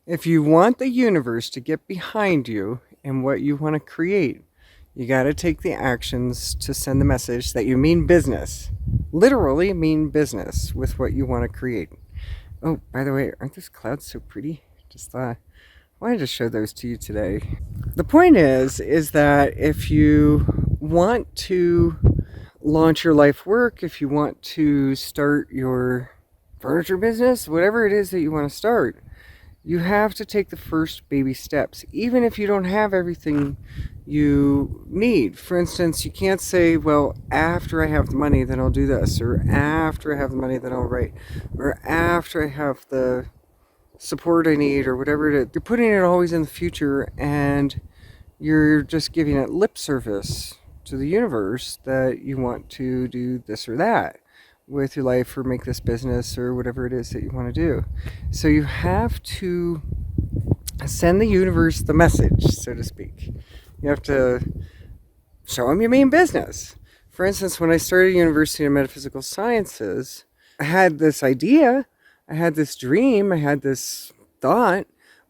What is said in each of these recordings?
If you want the universe to get behind you and what you want to create, you got to take the actions to send the message that you mean business. Literally mean business with what you want to create. Oh, by the way, aren't those clouds so pretty? Just thought, I wanted to show those to you today. The point is that if you want to launch your life work, if you want to start your furniture business, whatever it is that you want to start, you have to take the first baby steps, even if you don't have everything you need. For instance, you can't say, well, after I have the money, then I'll do this, or after I have the money, then I'll write, or after I have the support I need, or whatever it is. You're putting it always in the future, and you're just giving it lip service to the universe that you want to do this or that with your life, or make this business, or whatever it is that you want to do. So you have to send the universe the message, so to speak. You have to show them you mean business. For instance, when I started University of Metaphysical Sciences, I had this idea, I had this dream, I had this thought,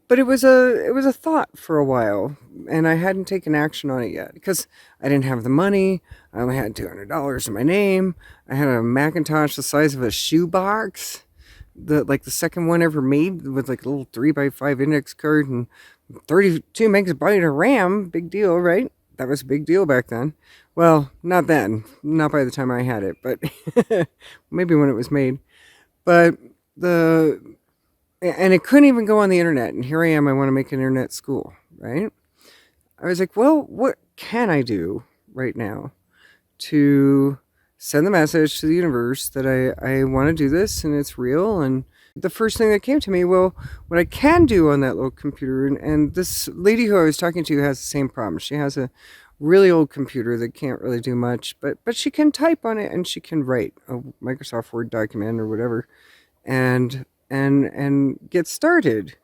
but it was a thought for a while, and I hadn't taken action on it yet because I didn't have the money. I only had $200 in my name. I had a Macintosh the size of a shoebox, the second one ever made, with like a little 3x5 index card and 32 megabyte of RAM. Big deal, right? That was a big deal back then. Well, not then, not by the time I had it, but maybe when it was made. But and it couldn't even go on the internet. And here I am, I want to make an internet school, right? I was like, well, what can I do right now to send the message to the universe that I want to do this and it's real? And the first thing that came to me, well, what I can do on that little computer, and this lady who I was talking to has the same problem. She has a really old computer that can't really do much, but she can type on it, and she can write a Microsoft Word document or whatever, and get started.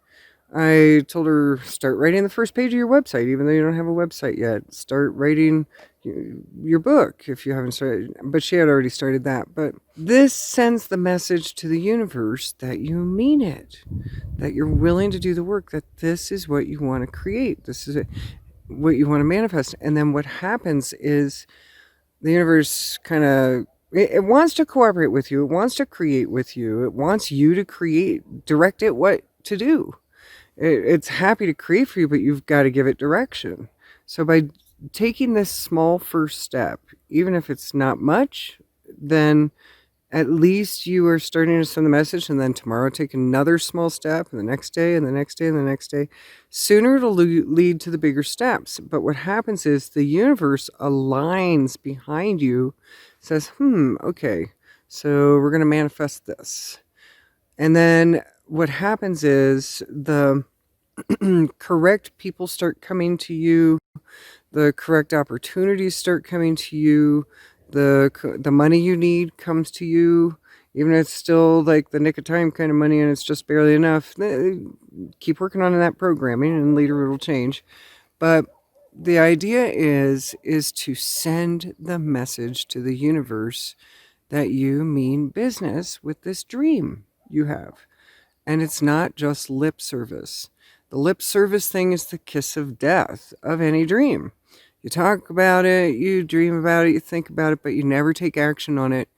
I told her, start writing the first page of your website, even though you don't have a website yet. Start writing your book if you haven't started. But she had already started that. But this sends the message to the universe that you mean it, that you're willing to do the work, that this is what you want to create. This is what you want to manifest. And then what happens is the universe kind of, it wants to cooperate with you. It wants to create with you. It wants you to create, direct it what to do. It's happy to create for you, but you've got to give it direction. So by taking this small first step, even if it's not much, then at least you are starting to send the message, and then tomorrow take another small step, and the next day, and the next day, and the next day. Sooner it'll lead to the bigger steps. But what happens is the universe aligns behind you, says, okay, so we're going to manifest this. And then what happens is the correct people start coming to you, the correct opportunities start coming to you, the money you need comes to you, even if it's still like the nick of time kind of money and it's just barely enough. Keep working on that programming, and later it'll change. But the idea is to send the message to the universe that you mean business with this dream you have. And it's not just lip service. The lip service thing is the kiss of death of any dream. You talk about it, you dream about it, you think about it, but you never take action on it.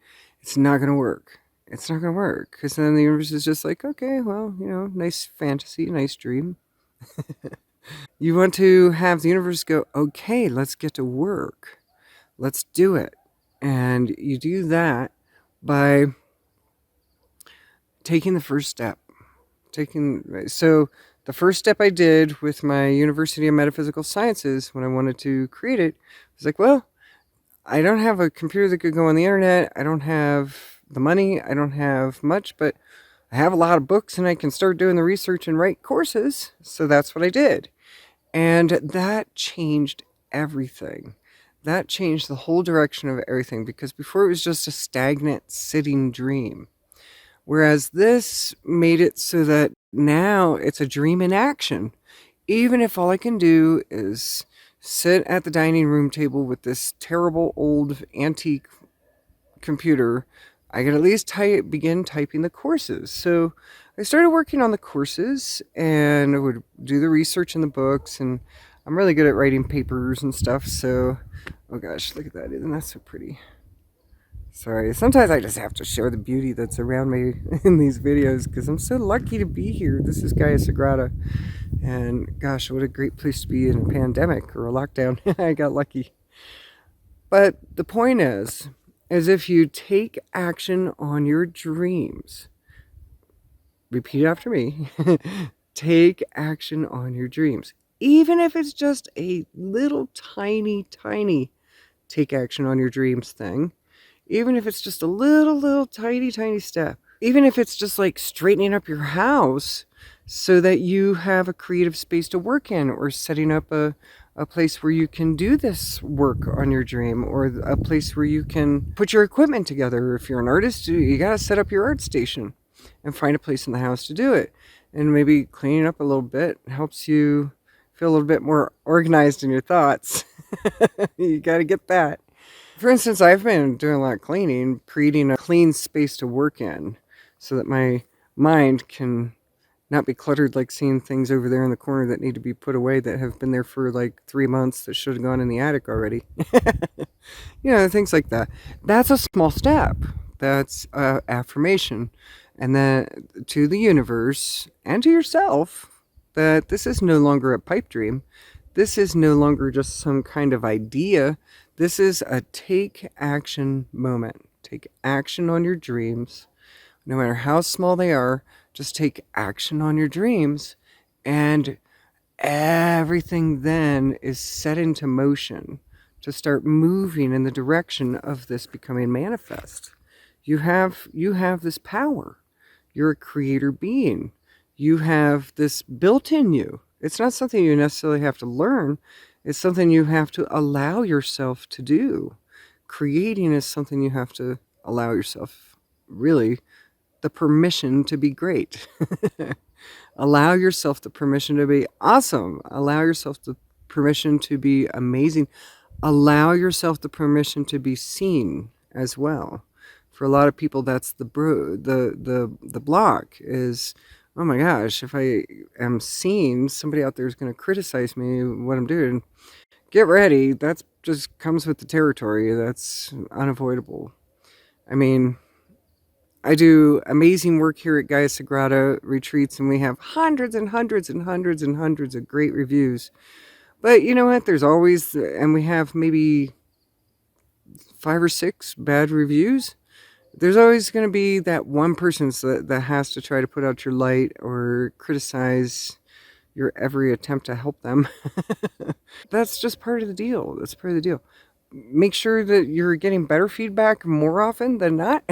It's not going to work. It's not going to work, because then the universe is just like, okay, well, nice fantasy, nice dream. You want to have the universe go, okay, let's get to work. Let's do it. And you do that by taking the first step. So the first step I did with my University of Metaphysical Sciences when I wanted to create it was like, well, I don't have a computer that could go on the internet. I don't have the money. I don't have much, but I have a lot of books, and I can start doing the research and write courses. So that's what I did. And that changed everything. That changed the whole direction of everything, because before it was just a stagnant sitting dream. Whereas this made it so that now it's a dream in action. Even if all I can do is sit at the dining room table with this terrible old antique computer, I could at least begin typing the courses. So I started working on the courses, and I would do the research in the books, and I'm really good at writing papers and stuff. So, oh gosh, look at that. Isn't that so pretty? Sorry, sometimes I just have to share the beauty that's around me in these videos because I'm so lucky to be here. This is Gaia Sagrada, and gosh, what a great place to be in a pandemic or a lockdown. I got lucky. But the point is if you take action on your dreams, repeat after me, take action on your dreams. Even if it's just a little tiny take action on your dreams thing, even if it's just a little tiny step, even if it's just like straightening up your house so that you have a creative space to work in, or setting up a place where you can do this work on your dream, or a place where you can put your equipment together. If you're an artist, you got to set up your art station and find a place in the house to do it. And maybe cleaning up a little bit helps you feel a little bit more organized in your thoughts. You got to get that. For instance, I've been doing a lot of cleaning, creating a clean space to work in so that my mind can not be cluttered, like seeing things over there in the corner that need to be put away that have been there for like 3 months that should have gone in the attic already. Things like that. That's a small step. That's affirmation. And then to the universe and to yourself that this is no longer a pipe dream. This is no longer just some kind of idea. This is a take action moment. Take action on your dreams. No matter how small they are, just take action on your dreams, and everything then is set into motion to start moving in the direction of this becoming manifest. You have this power. You're a creator being. You have this built in you. It's not something you necessarily have to learn. It's something you have to allow yourself to do. Creating is something you have to allow yourself, really, the permission to be great. Allow yourself the permission to be awesome. Allow yourself the permission to be amazing. Allow yourself the permission to be seen as well. For a lot of people, that's the block is, oh my gosh, if I am seen, somebody out there is going to criticize me, what I'm doing. Get ready. That just comes with the territory. That's unavoidable. I mean, I do amazing work here at Gaia Sagrada Retreats, and we have hundreds and hundreds and hundreds and hundreds of great reviews. But you know what? There's always, and we have maybe 5 or 6 bad reviews. There's always going to be that one person that has to try to put out your light or criticize your every attempt to help them. That's just part of the deal. That's part of the deal. Make sure that you're getting better feedback more often than not.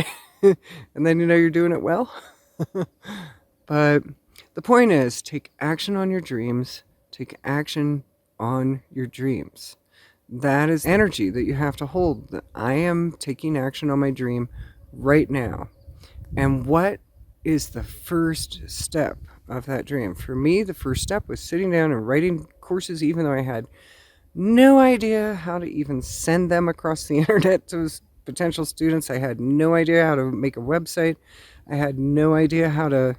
And then you're doing it well. But the point is, take action on your dreams. Take action on your dreams. That is energy that you have to hold. That I am taking action on my dream right now. And what is the first step of that dream? For me, the first step was sitting down and writing courses, even though I had no idea how to even send them across the internet to potential students. I had no idea how to make a website. I had no idea how to,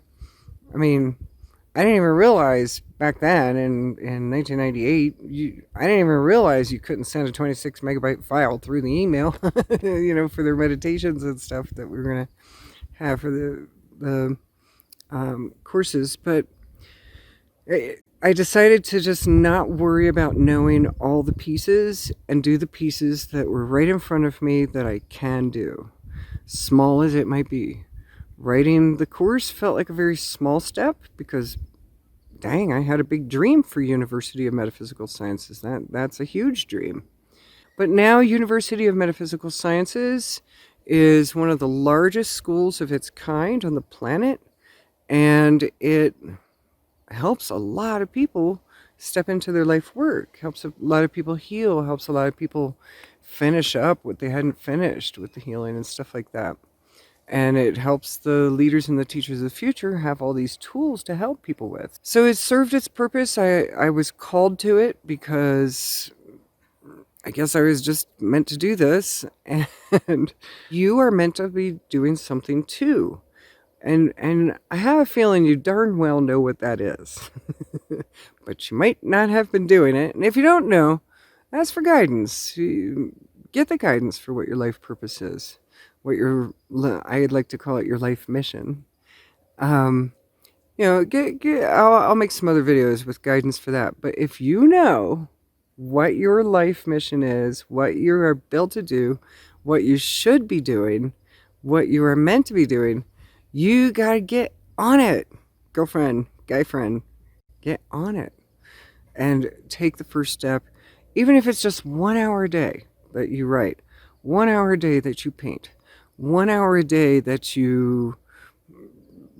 I didn't even realize back then in 1998, I didn't even realize you couldn't send a 26 megabyte file through the email, for their meditations and stuff that we were going to have for the courses. But I decided to just not worry about knowing all the pieces and do the pieces that were right in front of me that I can do, small as it might be. Writing the course felt like a very small step because, dang, I had a big dream for University of Metaphysical Sciences. That's a huge dream. But now University of Metaphysical Sciences is one of the largest schools of its kind on the planet, and it helps a lot of people step into their life work, helps a lot of people heal, helps a lot of people finish up what they hadn't finished with the healing and stuff like that. And it helps the leaders and the teachers of the future have all these tools to help people with. So it served its purpose. I was called to it because I guess I was just meant to do this, and you are meant to be doing something too. And I have a feeling you darn well know what that is. But you might not have been doing it. And if you don't know, ask for guidance. Get the guidance for what your life purpose is. I'd like to call it your life mission. Um, I'll make some other videos with guidance for that. But if you know what your life mission is, what you are built to do, what you should be doing, what you are meant to be doing, you gotta get on it. Girlfriend, guy friend, get on it and take the first step, even if it's just 1 hour a day that you write, 1 hour a day that you paint, 1 hour a day that you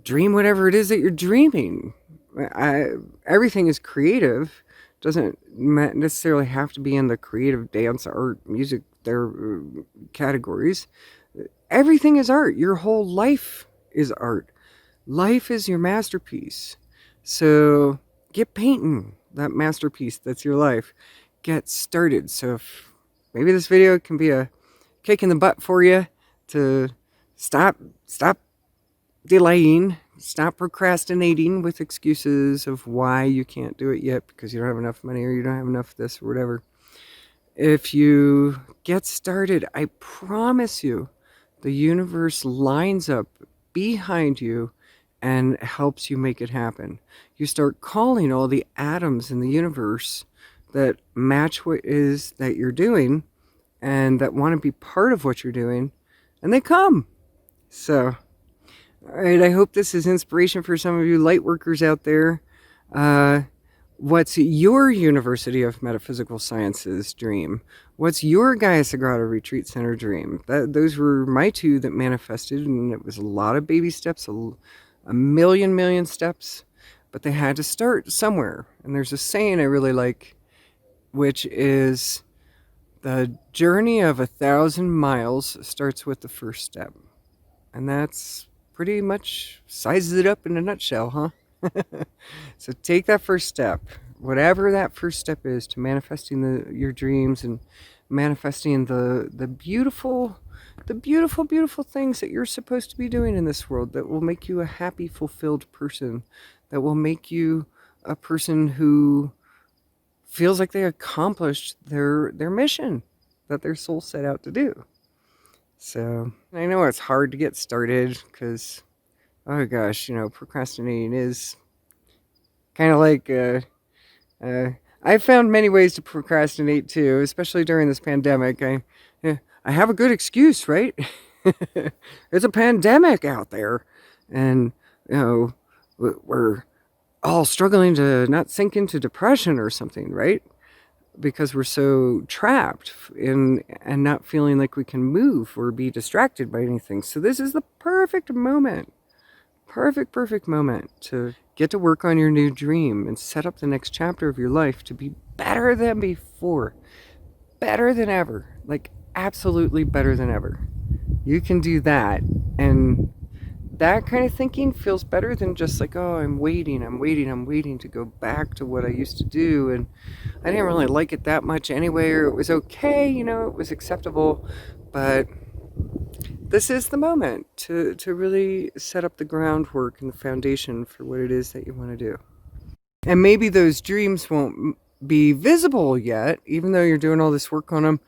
dream whatever it is that you're dreaming. Everything is creative. Doesn't necessarily have to be in the creative dance, art, music, their categories. Everything is art. Your whole life is art. Life is your masterpiece. So get painting that masterpiece that's your life. Get started. So if maybe this video can be a kick in the butt for you to stop delaying, stop procrastinating with excuses of why you can't do it yet because you don't have enough money or you don't have enough of this or whatever. If you get started, I promise you, the universe lines up behind you and helps you make it happen. You start calling all the atoms in the universe that match what is that you're doing and that want to be part of what you're doing, and they come. So, all right, I hope this is inspiration for some of you light workers out there. What's your University of Metaphysical Sciences dream? What's your Gaia Sagrada Retreat Center dream? Those were my two that manifested, and it was a lot of baby steps, a million steps, but they had to start somewhere. And there's a saying I really like, which is the journey of 1,000 miles starts with the first step. And that's pretty much sizes it up in a nutshell, huh? So take that first step, whatever that first step is, to manifesting your dreams and manifesting the beautiful things that you're supposed to be doing in this world that will make you a happy, fulfilled person, that will make you a person who feels like they accomplished their mission that their soul set out to do. So I know it's hard to get started because, oh gosh, procrastinating is kind of like, I've found many ways to procrastinate too, especially during this pandemic. I have a good excuse, right? It's a pandemic out there, and we're all struggling to not sink into depression or something, right? Because we're so trapped in and not feeling like we can move or be distracted by anything. So this is the perfect moment to get to work on your new dream and set up the next chapter of your life to be better than before, better than ever, like absolutely better than ever. You can do that, and that kind of thinking feels better than just like, oh, I'm waiting to go back to what I used to do, and I didn't really like it that much anyway, or it was okay, it was acceptable, but this is the moment to really set up the groundwork and the foundation for what it is that you want to do. And maybe those dreams won't be visible yet, even though you're doing all this work on them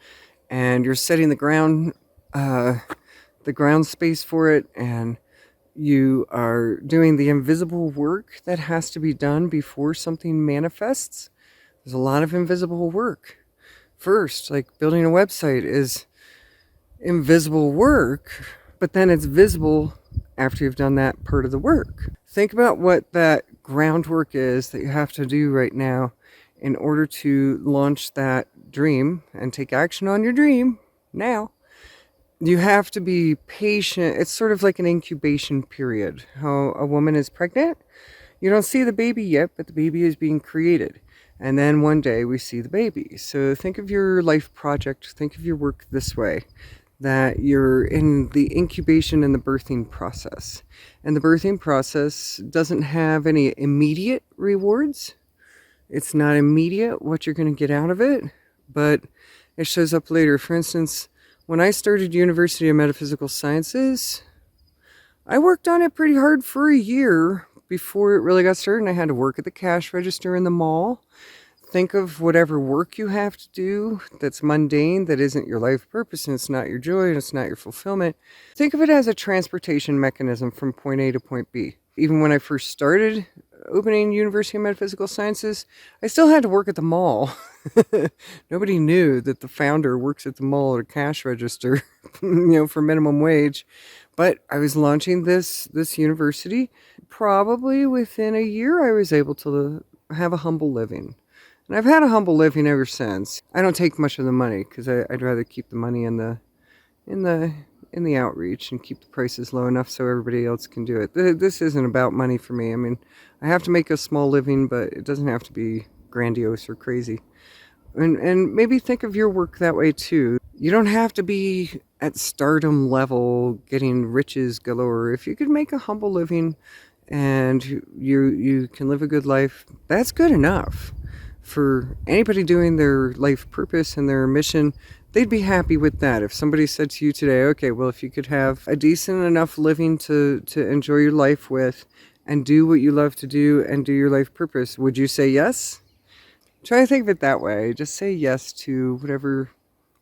and you're setting the ground space for it, and you are doing the invisible work that has to be done before something manifests. There's a lot of invisible work. First, like building a website is invisible work, but then it's visible after you've done that part of the work. Think about what that groundwork is that you have to do right now in order to launch that dream and take action on your dream now. You have to be patient. It's sort of like an incubation period. How a woman is pregnant, you don't see the baby yet, but the baby is being created. And then one day we see the baby. So think of your life project, think of your work this way, that you're in the incubation and the birthing process. And the birthing process doesn't have any immediate rewards. It's not immediate what you're going to get out of it, but it shows up later. For instance, when I started University of Metaphysical Sciences, I worked on it pretty hard for a year before it really got started. And I had to work at the cash register in the mall. Think of whatever work you have to do that's mundane, that isn't your life purpose, and it's not your joy, and it's not your fulfillment. Think of it as a transportation mechanism from point A to point B. Even when I first started opening University of Metaphysical Sciences, I still had to work at the mall. Nobody knew that the founder works at the mall at a cash register, for minimum wage. But I was launching this university. Probably within a year, I was able to have a humble living. And I've had a humble living ever since. I don't take much of the money because I'd rather keep the money in the outreach and keep the prices low enough so everybody else can do it. This isn't about money for me. I mean, I have to make a small living, but it doesn't have to be grandiose or crazy. And maybe think of your work that way too. You don't have to be at stardom level getting riches galore. If you could make a humble living and you can live a good life, that's good enough. For anybody doing their life purpose and their mission, they'd be happy with that. If somebody said to you today, okay, well, if you could have a decent enough living to enjoy your life with and do what you love to do and do your life purpose, would you say yes? Try to think of it that way. Just say yes to whatever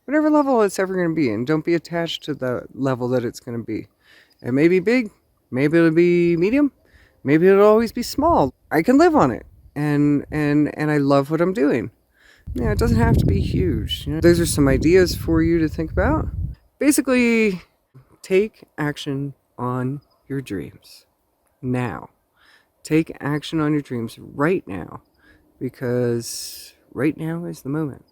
level it's ever going to be, and don't be attached to the level that it's going to be. It may be big, maybe it'll be medium, maybe it'll always be small. I can live on it, and I love what I'm doing. It doesn't have to be huge. Those are some ideas for you to think about. Basically, take action on your dreams now. Take action on your dreams right now, because right now is the moment.